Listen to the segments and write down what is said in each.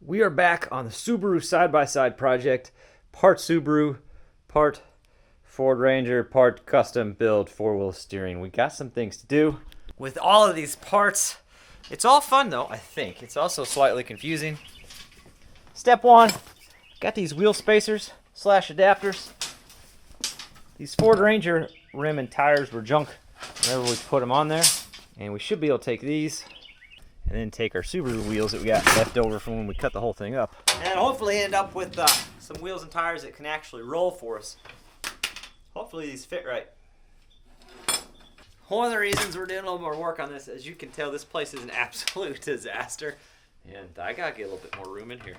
We are back on the Subaru side-by-side project. Part Subaru, part Ford Ranger, part custom build four-wheel steering. We got some things to do with all of these parts. It's all fun though, I think. It's also slightly confusing. Step one, got these wheel spacers / adapters. These Ford Ranger rim and tires were junk whenever we put them on there. And we should be able to take these and then take our Subaru wheels that we got left over from when we cut the whole thing up. And hopefully end up with some wheels and tires that can actually roll for us. Hopefully these fit right. One of the reasons we're doing a little more work on this, as you can tell, this place is an absolute disaster. And I gotta get a little bit more room in here.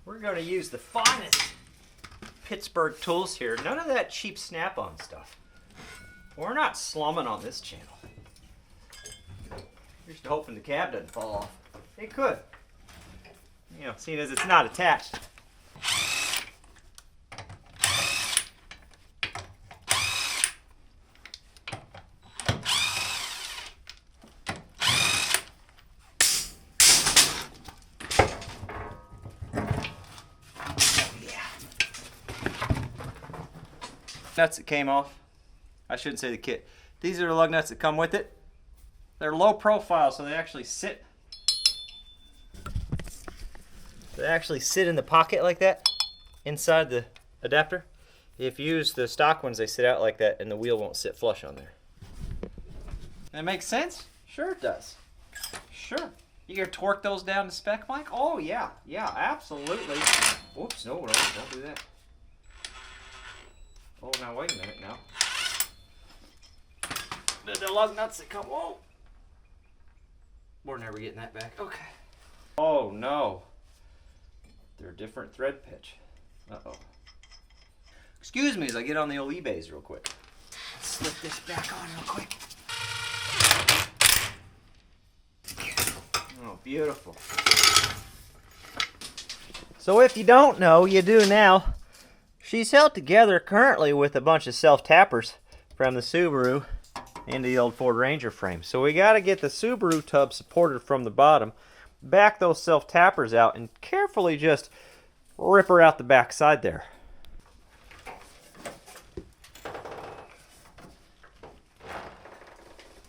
We're gonna use the finest Pittsburgh tools here. None of that cheap Snap-on stuff. We're not slumming on this channel. Just hoping the cab doesn't fall off. It could. You know, seeing as it's not attached. Nuts that came off. I shouldn't say the kit. These are the lug nuts that come with it. They're low profile, so they actually sit. They actually sit in the pocket like that, inside the adapter. If you use the stock ones, they sit out like that, and the wheel won't sit flush on there. That makes sense? Sure it does. Sure. You gonna torque those down to spec, Mike? Oh yeah, yeah, absolutely. Oops, no, don't do that. Oh, now wait a minute now. The lug nuts that come, whoa. We're never getting that back, okay. Oh no. They're a different thread pitch. Uh-oh. Excuse me as I get on the old eBays real quick. Let's slip this back on real quick. Oh, beautiful. So if you don't know, you do now. She's held together currently with a bunch of self-tappers from the Subaru into the old Ford Ranger frame. So we got to get the Subaru tub supported from the bottom, back those self-tappers out, and carefully just rip her out the back side there.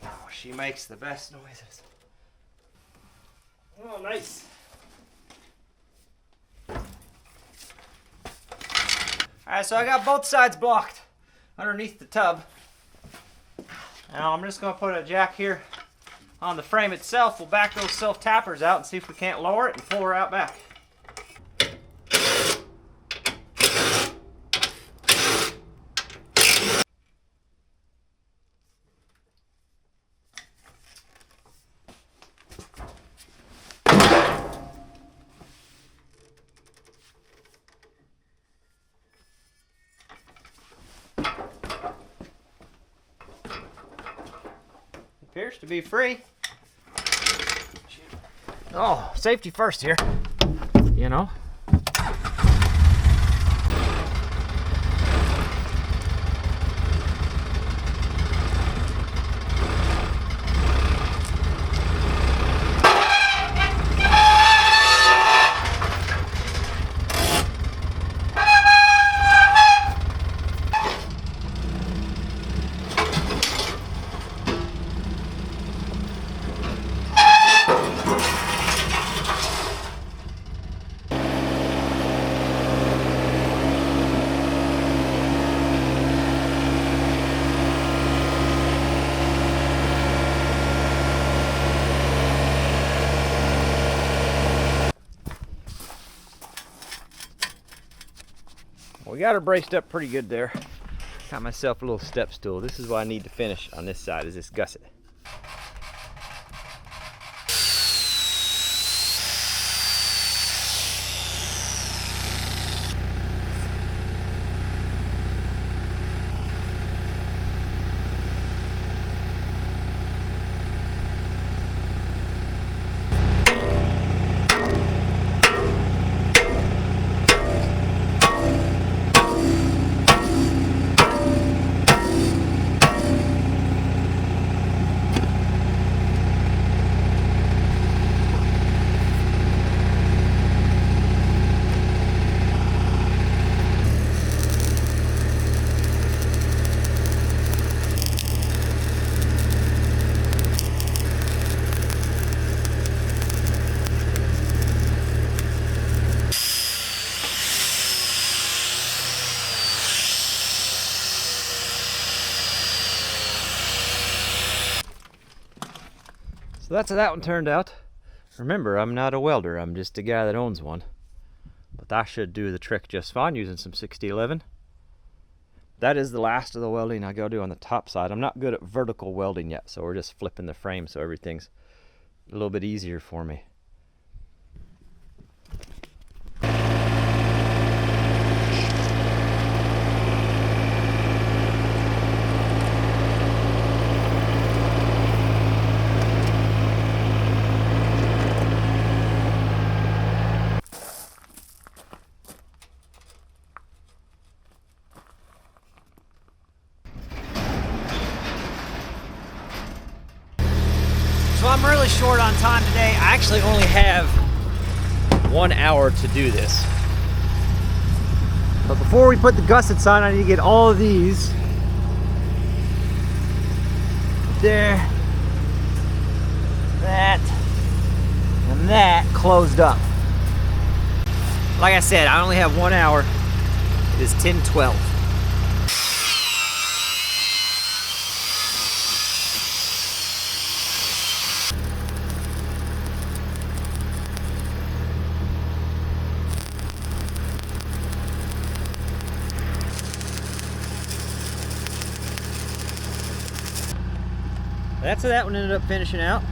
Oh, she makes the best noises. Oh, nice. Alright, so I got both sides blocked underneath the tub. Now I'm just going to put a jack here on the frame itself. We'll back those self-tappers out and see if we can't lower it and pull her out back. Appears to be free. Oh, safety first here. You know. We got her braced up pretty good there. Got myself a little step stool. This is what I need to finish on this side, is this gusset. So that's how that one turned out. Remember, I'm not a welder, I'm just a guy that owns one. But that should do the trick just fine using some 6011. That is the last of the welding I gotta do on the top side. I'm not good at vertical welding yet, so we're just flipping the frame so everything's a little bit easier for me. So I'm really short on time today. I actually only have 1 hour to do this. But before we put the gusset sign, I need to get all of these there, that, and that closed up. Like I said, I only have 1 hour. It is 10:12. That's how that one ended up finishing out.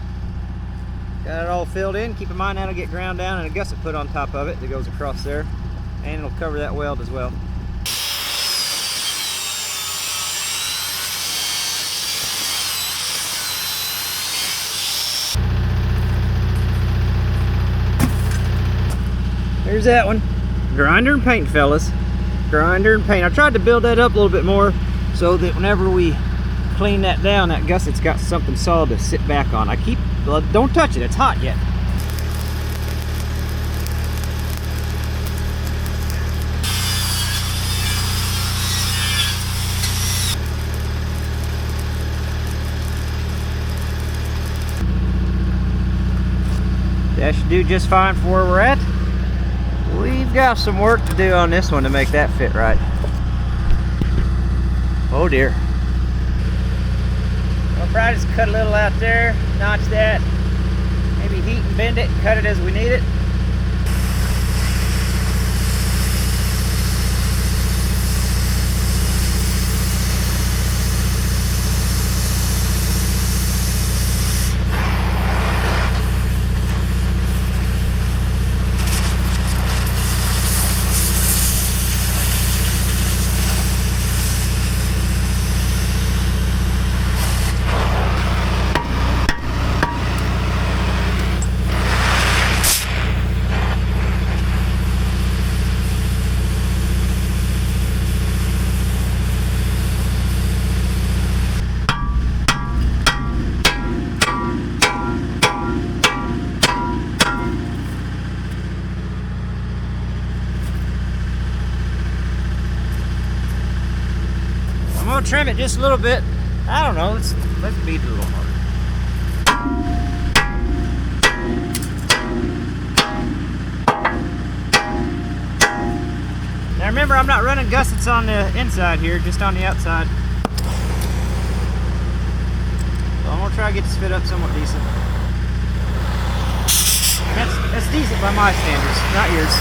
Got it all filled in. Keep in mind that'll get ground down and a gusset put on top of it that goes across there. And it'll cover that weld as well. There's that one. Grinder and paint, fellas. Grinder and paint. I tried to build that up a little bit more so that whenever we clean that down, that gusset's got something solid to sit back on. Don't touch it, it's hot yet. That should do just fine for where we're at. We've got some work to do on this one to make that fit right. Oh dear. We'll probably just cut a little out there, notch that, maybe heat and bend it, and cut it as we need it. I'm gonna trim it just a little bit. I don't know, let's beat it a little harder. Now remember, I'm not running gussets on the inside here, just on the outside. So I'm gonna try to get this fit up somewhat decent. That's decent by my standards, not yours.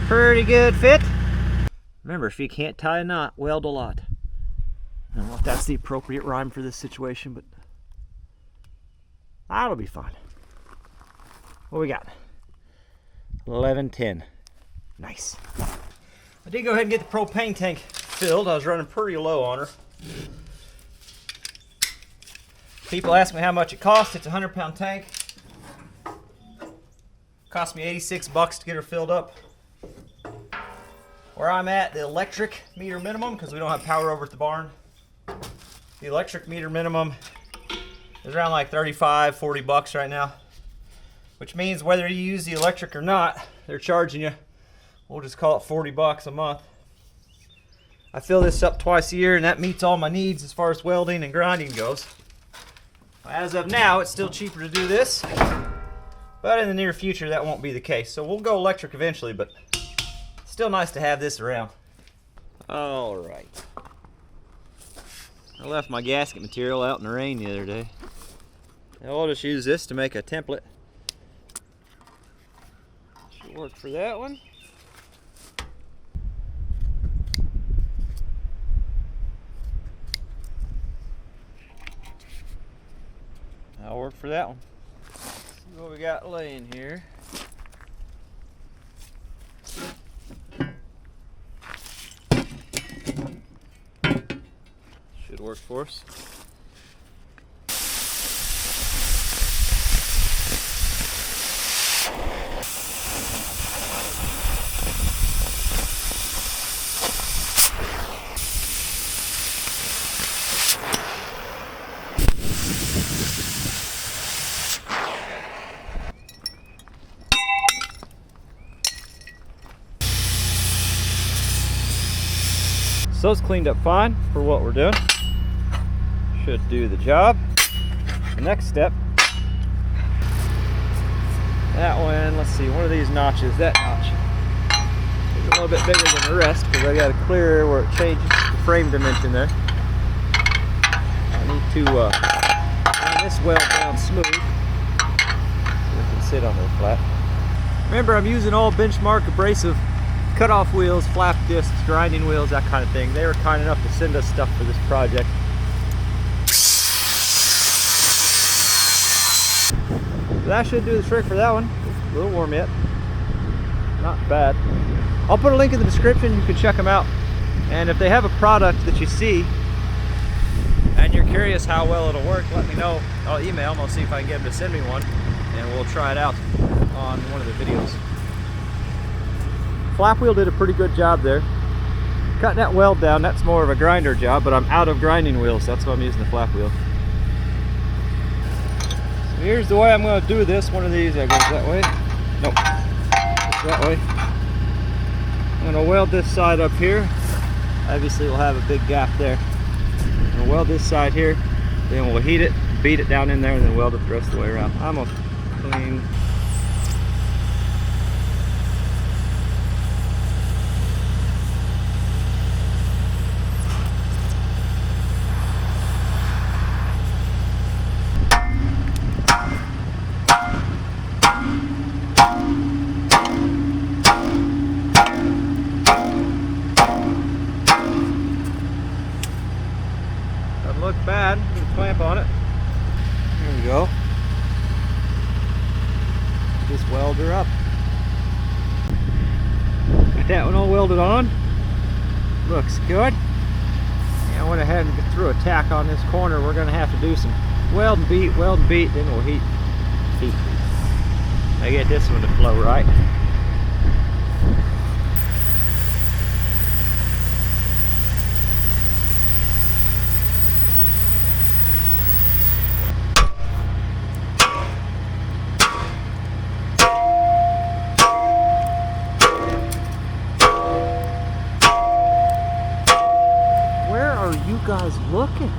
Pretty good fit. Remember, if you can't tie a knot, weld a lot. I don't know if that's the appropriate rhyme for this situation, but that'll be fun. What we got? 11:10. Nice. I did go ahead and get the propane tank filled. I was running pretty low on her. People ask me how much it costs. It's a 100-pound tank. Cost me 86 bucks to get her filled up. Where I'm at, the electric meter minimum, because we don't have power over at the barn, the electric meter minimum is around like 35, 40 bucks right now. Which means whether you use the electric or not, they're charging you, we'll just call it 40 bucks a month. I fill this up twice a year, and that meets all my needs as far as welding and grinding goes. As of now, it's still cheaper to do this, but in the near future that won't be the case. So we'll go electric eventually, but still nice to have this around. All right. I left my gasket material out in the rain the other day. I'll just use this to make a template. Should work for that one. That'll work for that one. Let's see what we got laying here. Should work for us. So it's cleaned up fine for what we're doing. Should do the job. The next step, that one, let's see, one of these notches, that notch is a little bit bigger than the rest because I got to clear where it changes the frame dimension there. I need to bring this weld down smooth so it can sit on there flat. Remember, I'm using all Benchmark Abrasive cutoff wheels, flap discs, grinding wheels, that kind of thing. They were kind enough to send us stuff for this project. So that should do the trick for that one. A little warm yet. Not bad. I'll put a link in the description. You can check them out. And if they have a product that you see and you're curious how well it'll work, let me know. I'll email them. I'll see if I can get them to send me one, and we'll try it out on one of the videos. Flap wheel did a pretty good job there. Cutting that weld down, that's more of a grinder job, but I'm out of grinding wheels, so that's why I'm using the flap wheel. So here's the way I'm going to do this. One of these that goes that way. Nope. That way. I'm going to weld this side up here. Obviously we'll have a big gap there. I'm going to weld this side here, then we'll heat it, beat it down in there, and then weld it the rest of the way around. I'm going to clean. Look bad, put a clamp on it. There we go. Just weld her up. Got that one all welded on. Looks good. And I went ahead and threw a tack on this corner. We're going to have to do some weld and beat, then we'll heat. I get this one to flow right. You guys looking?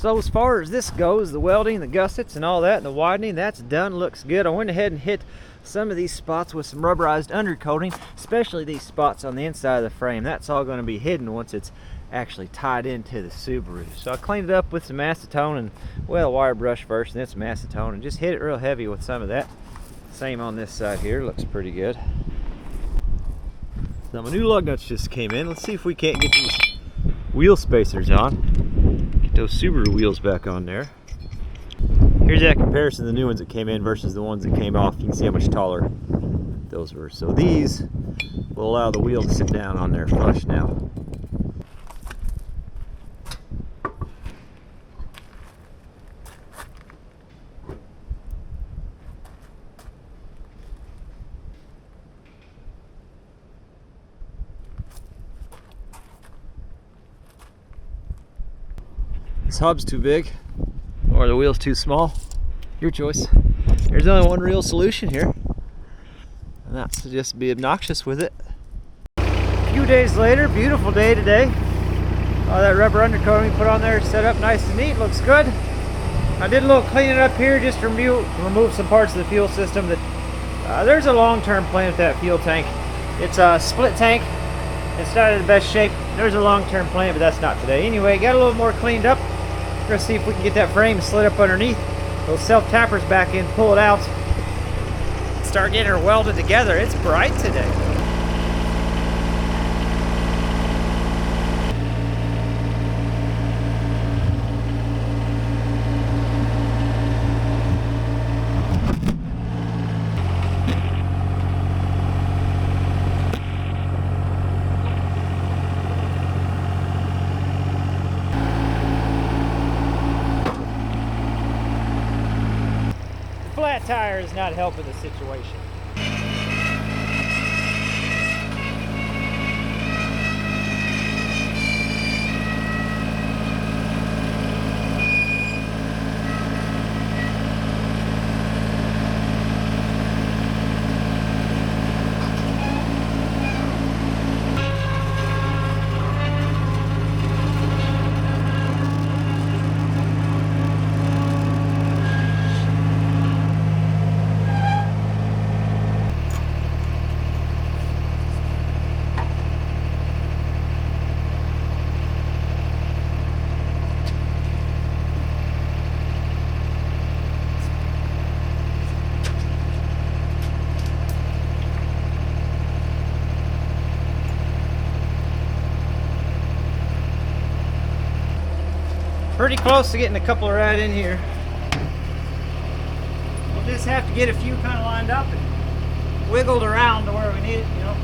So as far as this goes, the welding, the gussets and all that, and the widening, that's done, looks good. I went ahead and hit some of these spots with some rubberized undercoating, especially these spots on the inside of the frame. That's all going to be hidden once it's actually tied into the Subaru. So I cleaned it up with some acetone and, well, wire brush first and then some acetone, and just hit it real heavy with some of that. Same on this side here, looks pretty good. Now my new lug nuts just came in. Let's see if we can't get these wheel spacers on. Get those Subaru wheels back on there. Here's that comparison of the new ones that came in versus the ones that came off. You can see how much taller those were. So these will allow the wheel to sit down on there flush now. This hub's too big, or the wheel's too small. Your choice. There's only one real solution here, and that's to just be obnoxious with it. A few days later, beautiful day today. All that rubber undercoating we put on there, set up nice and neat, looks good. I did a little cleaning up here just to remove some parts of the fuel system. That there's a long-term plan with that fuel tank. It's a split tank. It's not in the best shape. There's a long-term plan, but that's not today. Anyway, got a little more cleaned up. We're gonna see if we can get that frame slid up underneath, those self-tappers back in, pull it out, start getting her welded together. It's bright today. Flat tire is not helping the situation. Pretty close to getting a couple right in here. We'll just have to get a few kind of lined up and wiggled around to where we need it, you know.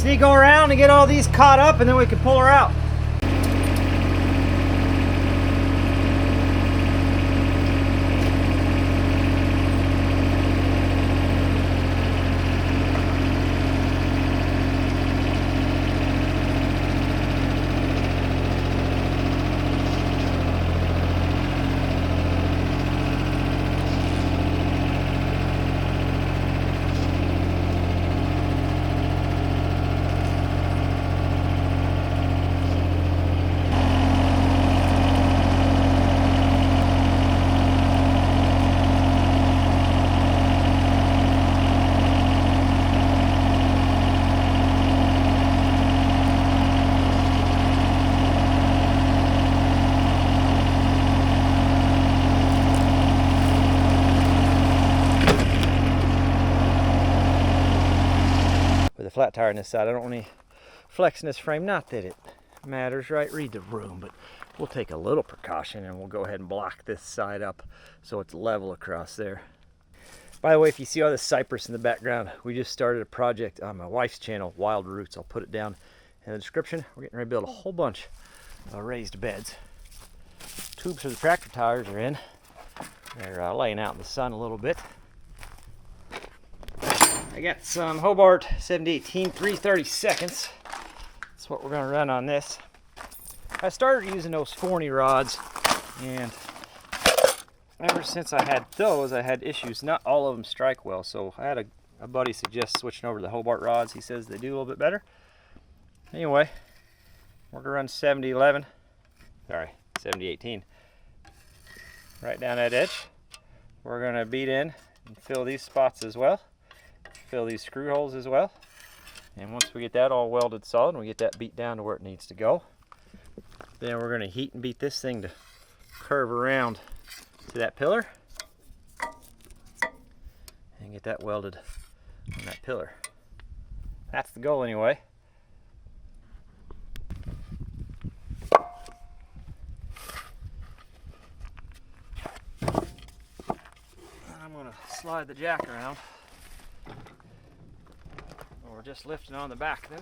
Need to go around and get all these caught up, and then we can pull her out. Flat tire on this side. I don't want any flex in this frame. Not that it matters, right? Read the room, but we'll take a little precaution and we'll go ahead and block this side up so it's level across there. By the way, if you see all this cypress in the background, we just started a project on my wife's channel, Wild Roots. I'll put it down in the description. We're getting ready to build a whole bunch of raised beds. Tubes for the tractor tires are in. They're laying out in the sun a little bit. I got some Hobart 7018 3/32. That's what we're going to run on this. I started using those 40 rods, and ever since I had those, I had issues. Not all of them strike well, so I had a buddy suggest switching over to the Hobart rods. He says they do a little bit better. Anyway, we're going to run 7018 right down that edge. We're going to beat in and fill these spots as well. Fill these screw holes as well. And once we get that all welded solid and we get that beat down to where it needs to go, then we're going to heat and beat this thing to curve around to that pillar and get that welded on that pillar. That's the goal anyway. I'm going to slide the jack around. We're just lifting on the back then.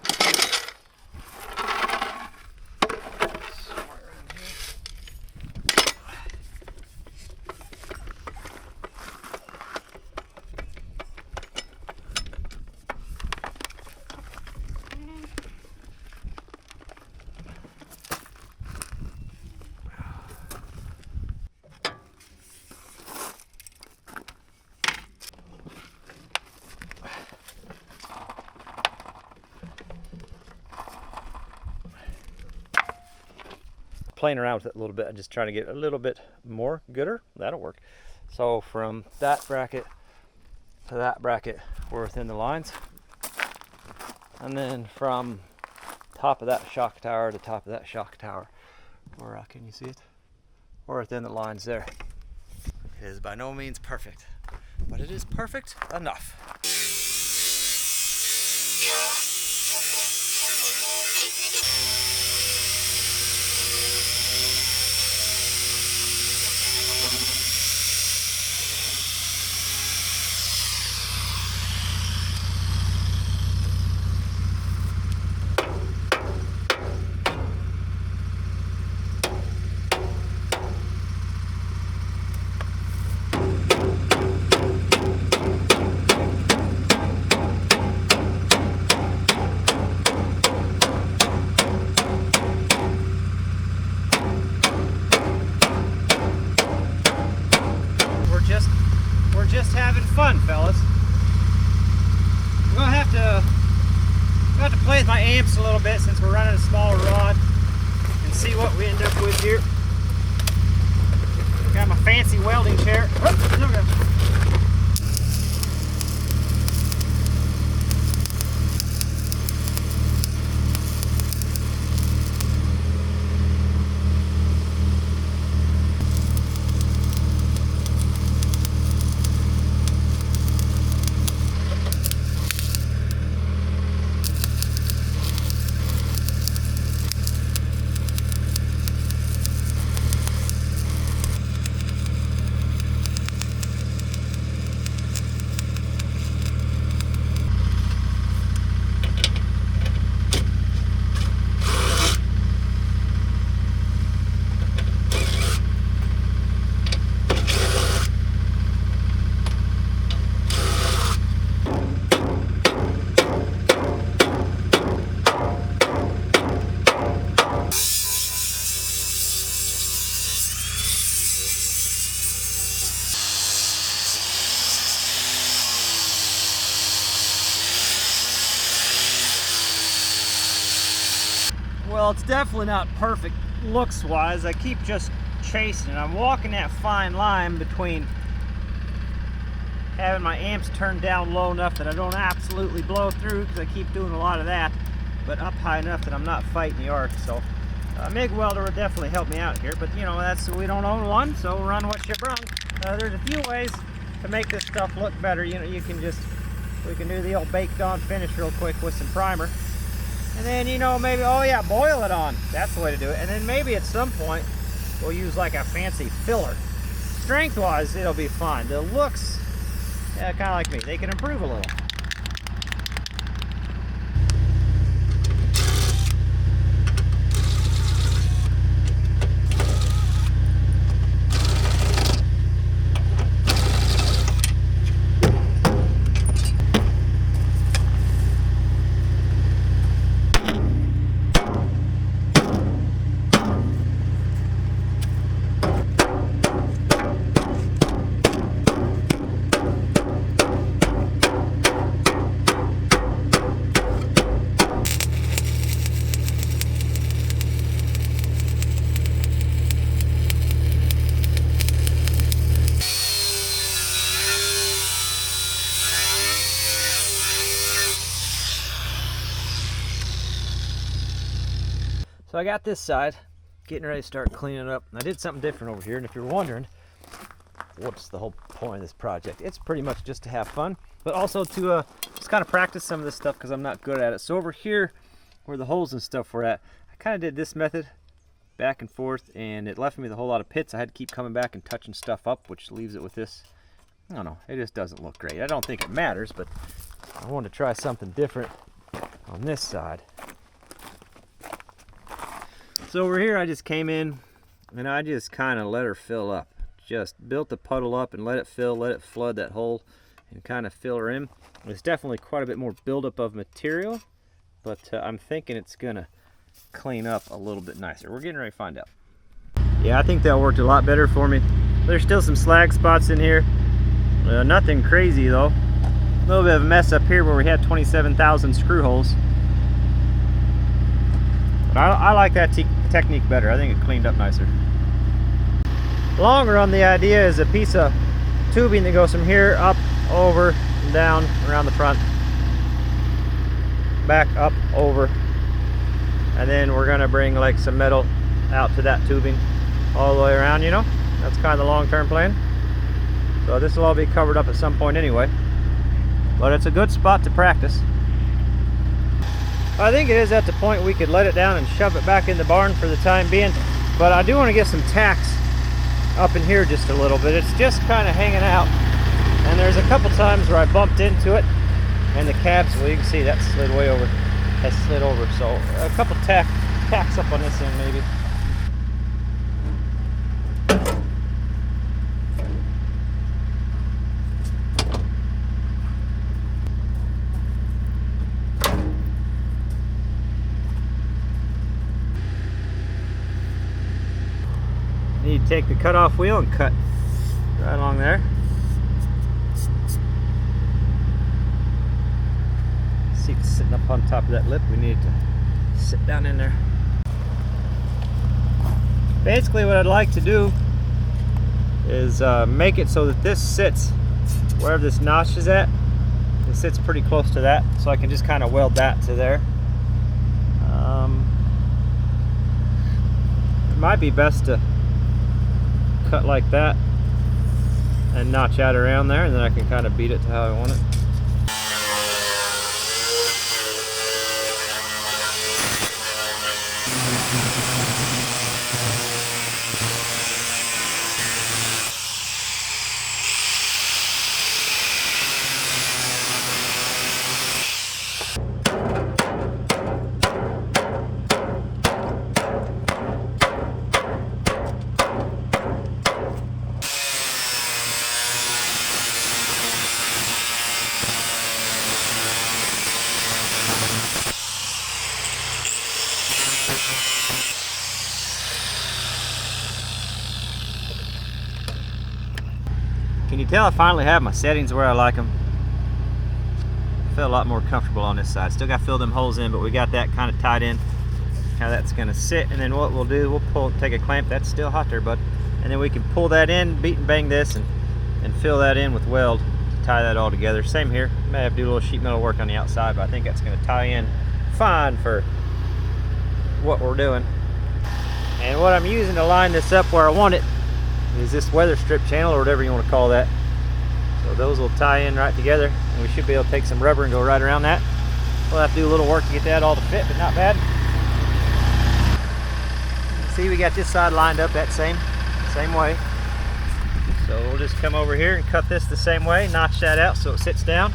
Playing around with it a little bit and just trying to get a little bit more gooder. That'll work. So from that bracket to that bracket, we're within the lines, and then from top of that shock tower to top of that shock tower, or can you see it? We're within the lines there. It is by no means perfect, but it is perfect enough. We're just having fun, fellas. We're gonna have to play with my amps a little bit since we're running a smaller rod and see what we end up with here. Got my fancy welding chair. Well, it's definitely not perfect looks-wise. I keep just chasing it. I'm walking that fine line between having my amps turned down low enough that I don't absolutely blow through, because I keep doing a lot of that, but up high enough that I'm not fighting the arc. So a MIG welder would definitely help me out here, but you know, we don't own one, so run what you brung. There's a few ways to make this stuff look better. You know, we can do the old baked on finish real quick with some primer. And then, you know, maybe, oh yeah, boil it on. That's the way to do it. And then maybe at some point, we'll use like a fancy filler. Strength-wise, it'll be fine. The looks, kind of like me, they can improve a little. So I got this side, getting ready to start cleaning up. I did something different over here, and if you're wondering, what's the whole point of this project? It's pretty much just to have fun, but also to just kind of practice some of this stuff because I'm not good at it. So over here, where the holes and stuff were at, I kind of did this method, back and forth, and it left me with a whole lot of pits. I had to keep coming back and touching stuff up, which leaves it with this. I don't know, it just doesn't look great. I don't think it matters, but I wanted to try something different on this side. So over here I just came in and I just kind of let her fill up. Just built the puddle up and let it fill, let it flood that hole and kind of fill her in. There's definitely quite a bit more buildup of material, but I'm thinking it's gonna clean up a little bit nicer. We're getting ready to find out. Yeah, I think that worked a lot better for me. There's still some slag spots in here. Nothing crazy though. A little bit of a mess up here where we had 27,000 screw holes. But I like that technique better. I think it cleaned up nicer. Long run, the idea is a piece of tubing that goes from here up, over, and down, around the front, back, up, over, and then we're gonna bring like some metal out to that tubing all the way around, you know? That's kind of the long-term plan. So this will all be covered up at some point anyway, but it's a good spot to practice. I think it is at the point we could let it down and shove it back in the barn for the time being, but I do want to get some tacks up in here just a little bit. It's just kind of hanging out, and there's a couple times where I bumped into it and the cabs, well, you can see that slid way over, that slid over. So a couple tacks up on this end maybe. Need to take the cutoff wheel and cut right along there. See, it's sitting up on top of that lip. We need to sit down in there. Basically what I'd like to do is make it so that this sits wherever this notch is at. It sits pretty close to that, so I can just kind of weld that to there. It might be best to cut like that and notch out around there, and then I can kind of beat it to how I want it. Can you tell I finally have my settings where I like them? I feel a lot more comfortable on this side. Still got to fill them holes in, but we got that kind of tied in. How that's going to sit, and then what we'll do, we'll take a clamp. That's still hot there, bud. And then we can pull that in, beat and bang this, and fill that in with weld to tie that all together. Same here. May have to do a little sheet metal work on the outside, but I think that's going to tie in fine for what we're doing. And what I'm using to line this up where I want it is this weather strip channel, or whatever you want to call that. So those will tie in right together, and we should be able to take some rubber and go right around that. We'll have to do a little work to get that all to fit, but not bad. See, we got this side lined up that same way. So we'll just come over here and cut this the same way, notch that out so it sits down.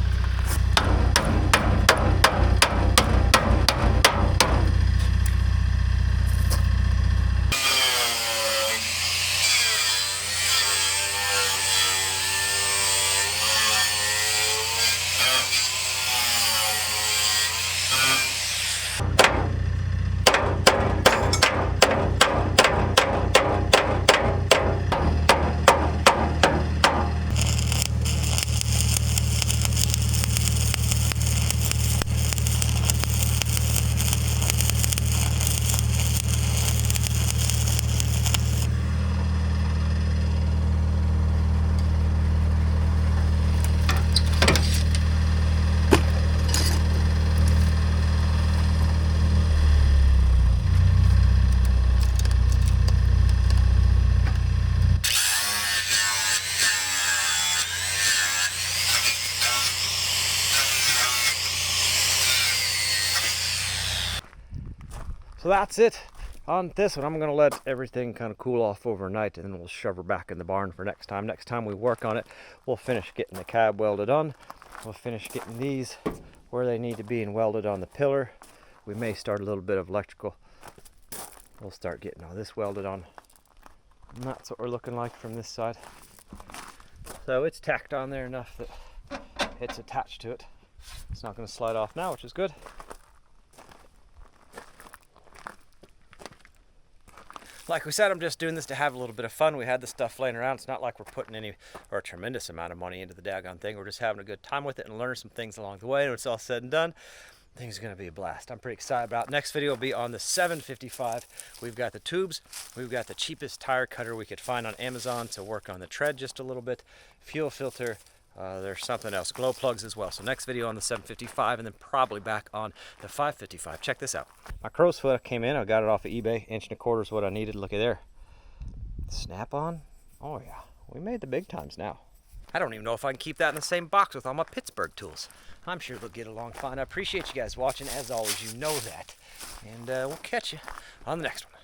that's it on this one. I'm going to let everything kind of cool off overnight, and then we'll shove her back in the barn for next time. Next time we work on it, we'll finish getting the cab welded on. We'll finish getting these where they need to be and welded on the pillar. We may start a little bit of electrical. We'll start getting all this welded on. And that's what we're looking like from this side. So it's tacked on there enough that it's attached to it. It's not going to slide off now, which is good. Like we said, I'm just doing this to have a little bit of fun. We had the stuff laying around. It's not like we're putting any or a tremendous amount of money into the daggone thing. We're just having a good time with it and learning some things along the way. And when it's all said and done, things are going to be a blast. I'm pretty excited about it. Next video will be on the 755. We've got the tubes. We've got the cheapest tire cutter we could find on Amazon to work on the tread just a little bit. Fuel filter. There's something else. Glow plugs as well. So next video on the 755, and then probably back on the 555. Check this out. My crow's foot came in. I got it off of eBay. 1.25 is what I needed. Looky there. Snap on. Oh yeah. We made the big times now. I don't even know if I can keep that in the same box with all my Pittsburgh tools. I'm sure they'll get along fine. I appreciate you guys watching. As always, you know that. And we'll catch you on the next one.